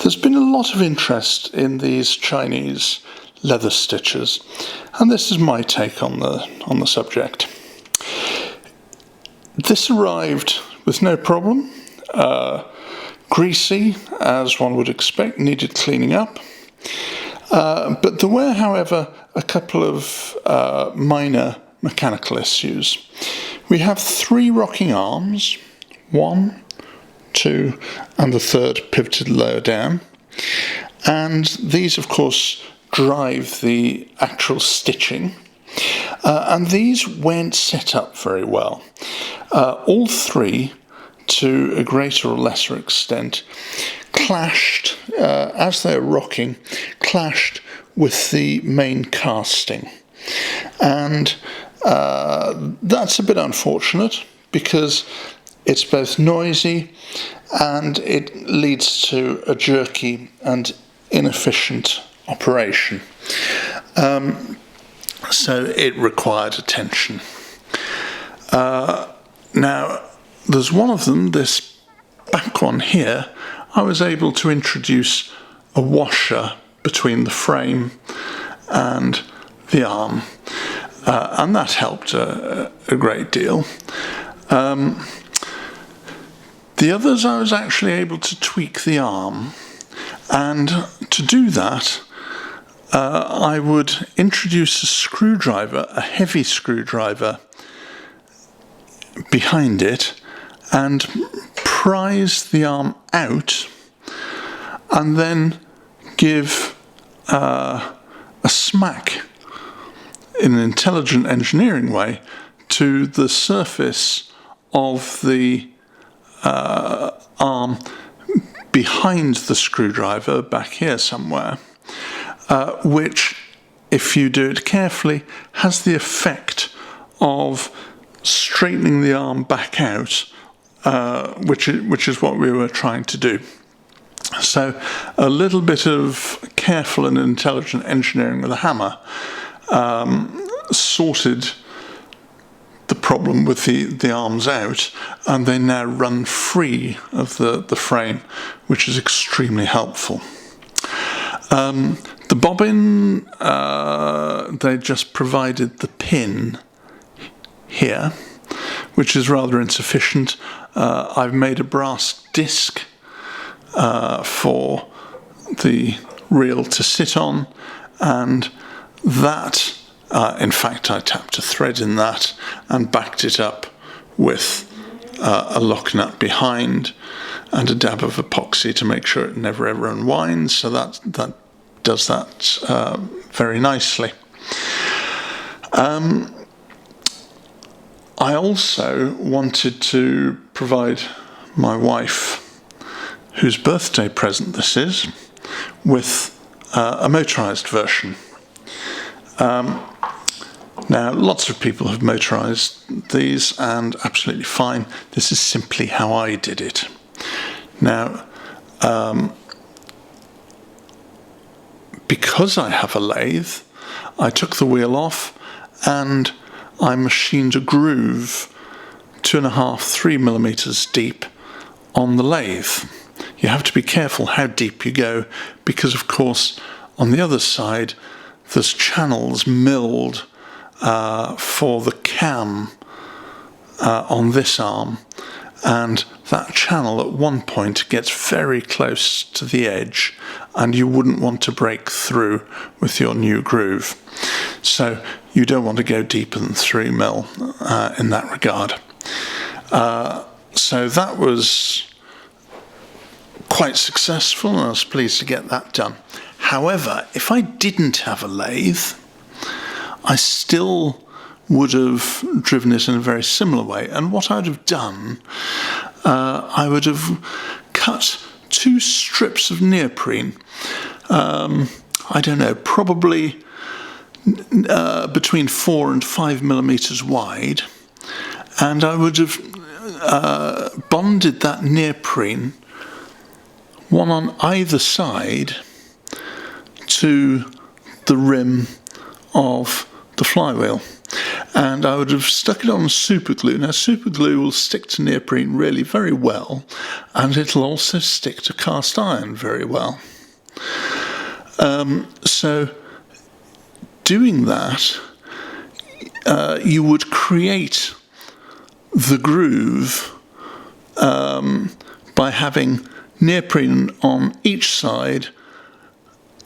There's been a lot of interest in these Chinese leather stitchers, and this is my take on the subject. This arrived with no problem, greasy as one would expect, needed cleaning up, but there were, however, a couple of minor mechanical issues. We have 3 rocking arms, 1, 2 and the third pivoted lower down, and these of course drive the actual stitching, and these weren't set up very well. All 3, to a greater or lesser extent, clashed as they were rocking, clashed with the main casting, and that's a bit unfortunate because it's both noisy and it leads to a jerky and inefficient operation. So it required attention. Now, there's one of them, this back one here. I was able to introduce a washer between the frame and the arm, and that helped a great deal. The others, I was actually able to tweak the arm, and to do that I would introduce a screwdriver, a heavy screwdriver, behind it and prise the arm out, and then give a smack in an intelligent engineering way to the surface of the arm behind the screwdriver, back here somewhere, which, if you do it carefully, has the effect of straightening the arm back out, which is what we were trying to do. So a little bit of careful and intelligent engineering with a hammer sorted the problem with the arms out, and they now run free of the frame, which is extremely helpful. The bobbin, they just provided the pin here, which is rather insufficient. I've made a brass disc for the reel to sit on, and that, in fact, I tapped a thread in that and backed it up with a lock nut behind and a dab of epoxy to make sure it never ever unwinds, so that does that very nicely. I also wanted to provide my wife, whose birthday present this is, with a motorised version. Now, lots of people have motorised these, and absolutely fine. This is simply how I did it. Now, because I have a lathe, I took the wheel off and I machined a groove 2.5–3 millimeters deep on the lathe. You have to be careful how deep you go, because of course on the other side there's channels milled for the cam on this arm, and that channel at one point gets very close to the edge and you wouldn't want to break through with your new groove. So you don't want to go deeper than 3 mil in that regard. So that was quite successful, and I was pleased to get that done. However, if I didn't have a lathe, I still would have driven it in a very similar way. And what I'd have done, I would have cut 2 strips of neoprene, I don't know, probably between 4 and 5 millimeters wide, and I would have bonded that neoprene, one on either side, to the rim of the flywheel. and I would have stuck it on super glue. Now super glue will stick to neoprene really very well, and it'll also stick to cast iron very well. So doing that, you would create the groove by having neoprene on each side,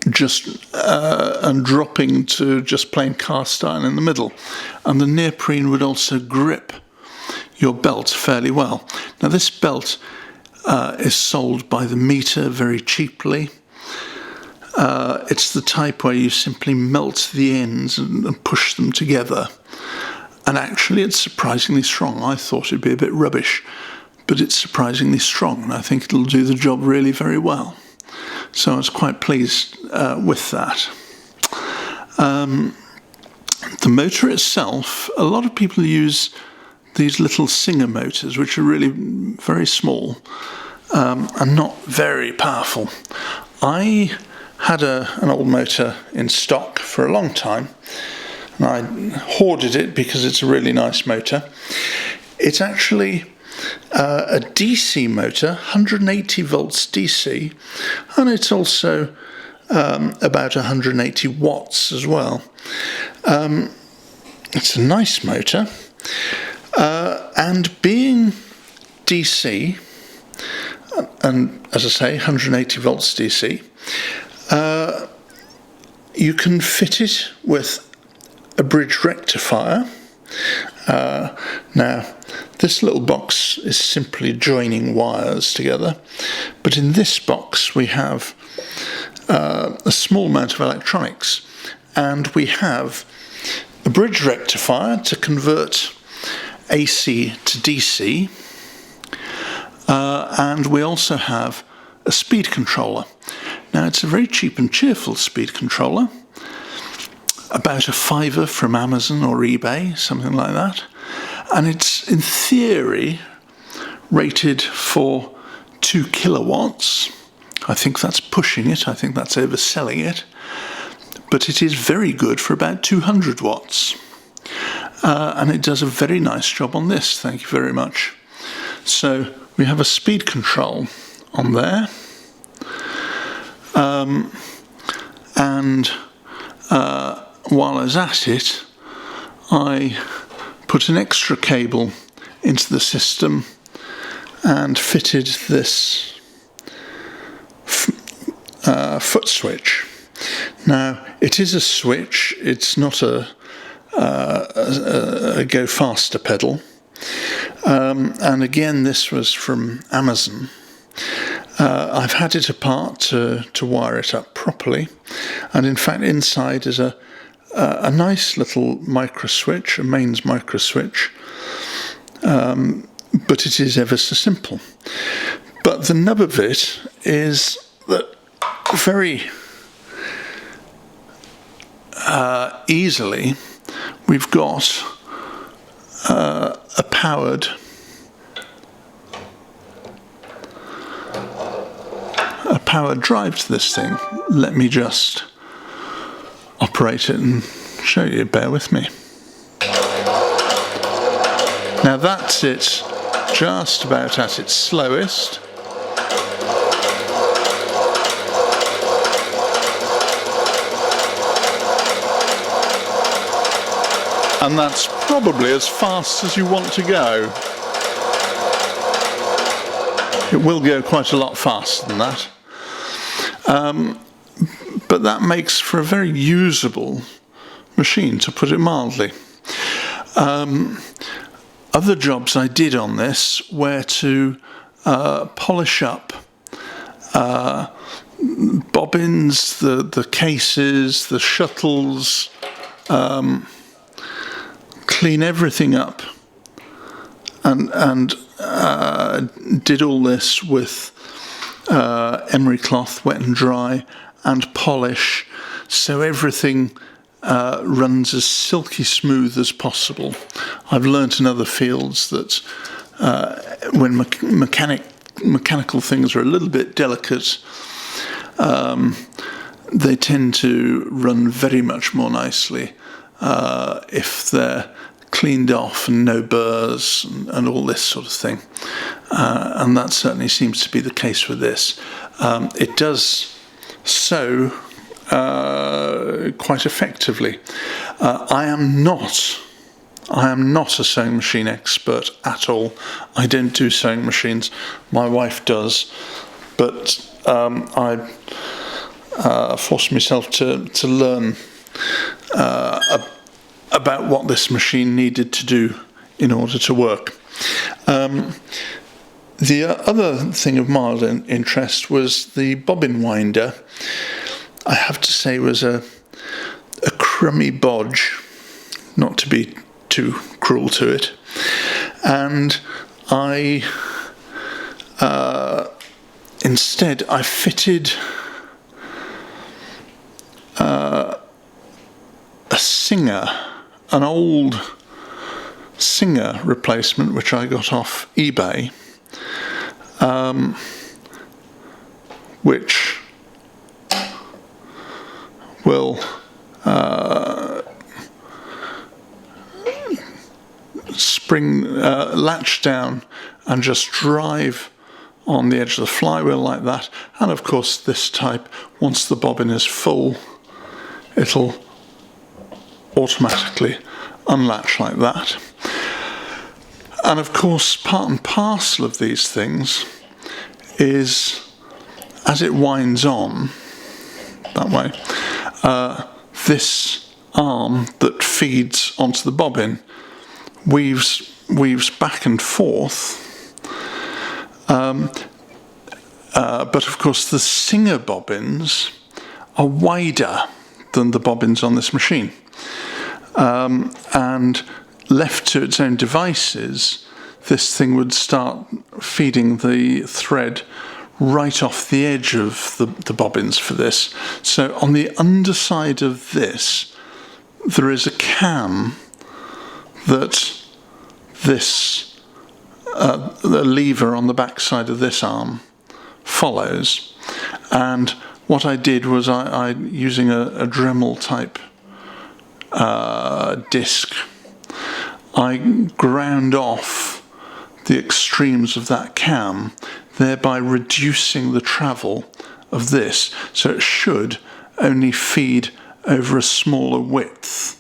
just and dropping to just plain cast iron in the middle, and the neoprene would also grip your belt fairly well. Now this belt is sold by the meter very cheaply. It's the type where you simply melt the ends and push them together, and actually it's surprisingly strong. I thought it'd be a bit rubbish, but it's surprisingly strong, and I think it'll do the job really very well. So I was quite pleased with that. The motor itself, a lot of people use these little Singer motors, which are really very small and not very powerful. I had an old motor in stock for a long time, and I hoarded it because it's a really nice motor. It's actually a DC motor, 180 volts DC, and it's also about 180 watts as well. It's a nice motor, and being DC, and as I say, 180 volts DC, you can fit it with a bridge rectifier. Now, this little box is simply joining wires together, but in this box we have a small amount of electronics, and we have a bridge rectifier to convert AC to DC, and we also have a speed controller. Now, it's a very cheap and cheerful speed controller, about £5 from Amazon or eBay, something like that. And it's, in theory, rated for 2 kilowatts. I think that's pushing it. I think that's overselling it. But it is very good for about 200 watts. And it does a very nice job on this. Thank you very much. So we have a speed control on there. While I was at it, I put an extra cable into the system and fitted this foot switch. Now, it is a switch, it's not a go faster pedal, and again this was from Amazon. I've had it apart to wire it up properly, and in fact inside is a nice little micro switch, a mains micro switch, but it is ever so simple. But the nub of it is that very easily we've got a powered drive to this thing. Let me just operate it and show you, bear with me. Now that's it, just about at its slowest. And that's probably as fast as you want to go. It will go quite a lot faster than that. But that makes for a very usable machine, to put it mildly. Other jobs I did on this were to polish up bobbins, the cases, the shuttles, clean everything up, and did all this with emery cloth, wet and dry, and polish, so everything runs as silky smooth as possible. I've learnt in other fields that when mechanical things are a little bit delicate, they tend to run very much more nicely if they're cleaned off and no burrs and all this sort of thing. And that certainly seems to be the case with this. It does sew quite effectively. I am not a sewing machine expert at all. I don't do sewing machines. My wife does, but I forced myself to learn about what this machine needed to do in order to work. The other thing of mild interest was the Bobbin Winder. I have to say was a crummy bodge, not to be too cruel to it, and instead I fitted a Singer, an old Singer replacement which I got off eBay, which will latch down and just drive on the edge of the flywheel like that. And of course this type, once the bobbin is full, it'll automatically unlatch like that. And of course part and parcel of these things is, as it winds on that way, this arm that feeds onto the bobbin weaves back and forth, but of course the Singer bobbins are wider than the bobbins on this machine, and left to its own devices, this thing would start feeding the thread right off the edge of the bobbins for this. So on the underside of this there is a cam that this the lever on the back side of this arm follows, and what I did was I using a Dremel type disc, I ground off the extremes of that cam, thereby reducing the travel of this, so it should only feed over a smaller width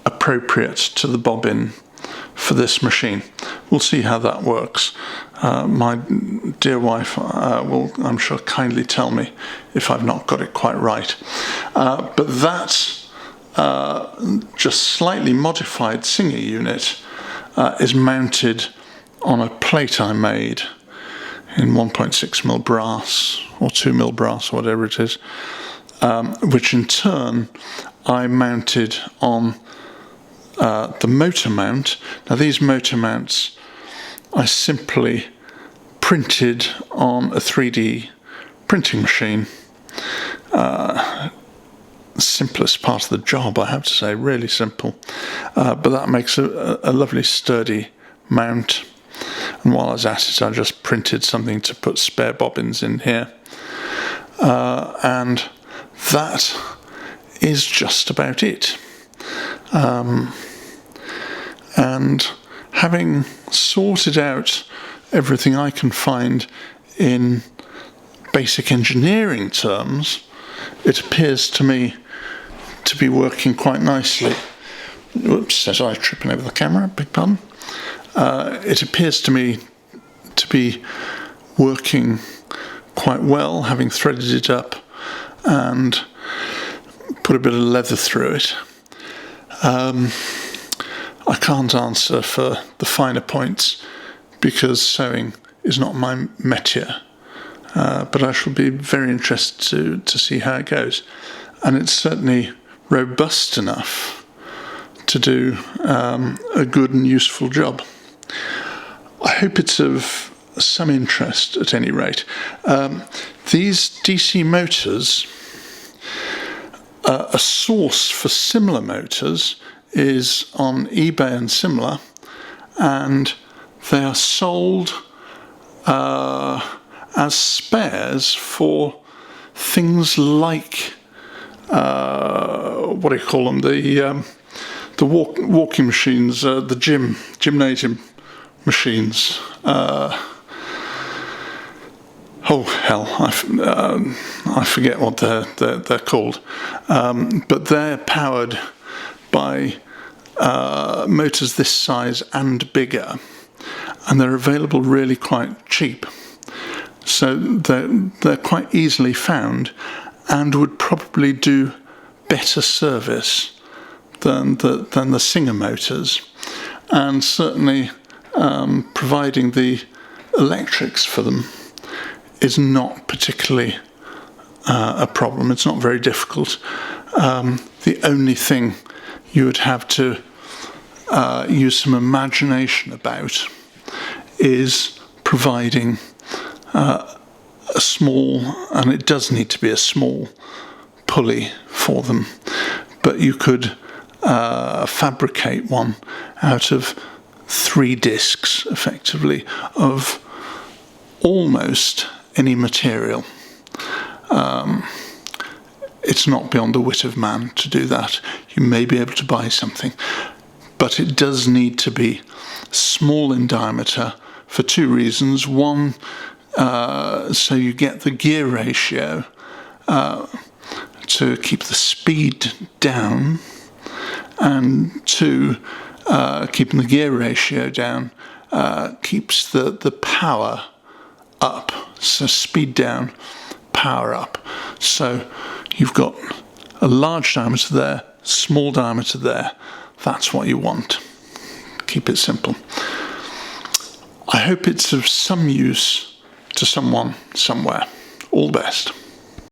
appropriate to the bobbin for this machine. We'll see how that works. My dear wife will, I'm sure, kindly tell me if I've not got it quite right. But that just slightly modified Singer unit is mounted on a plate I made in 1.6mm brass or 2mm brass, or whatever it is, which in turn I mounted on the motor mount. Now these motor mounts I simply printed on a 3D printing machine. Simplest part of the job, I have to say, really simple, but that makes a lovely sturdy mount. And while I was at it, I just printed something to put spare bobbins in here, and that is just about it. And having sorted out everything I can find in basic engineering terms, it appears to me to be working quite nicely. Whoops, says I, tripping over the camera, big pardon. It appears to me to be working quite well, having threaded it up and put a bit of leather through it. I can't answer for the finer points because sewing is not my métier, but I shall be very interested to see how it goes. And it's certainly robust enough to do a good and useful job. I hope it's of some interest at any rate. These DC motors, a source for similar motors is on eBay and similar, and they are sold as spares for things like what do you call them, the walking machines, the gymnasium machines. Oh hell, I forget what they're called, but they're powered by motors this size and bigger, and they're available really quite cheap. So they're quite easily found, and would probably do better service than the Singer motors, and certainly providing the electrics for them is not particularly a problem. It's not very difficult. The only thing you would have to use some imagination about is providing a small, and it does need to be a small, pulley for them, but you could fabricate one out of 3 discs, effectively, of almost any material. It's not beyond the wit of man to do that. You may be able to buy something, but it does need to be small in diameter for 2 reasons. One, so you get the gear ratio to keep the speed down, and 2, keeping the gear ratio down keeps the power up. So speed down, power up. So you've got a large diameter there, small diameter there. That's what you want. Keep it simple. I hope it's of some use to someone somewhere. All the best.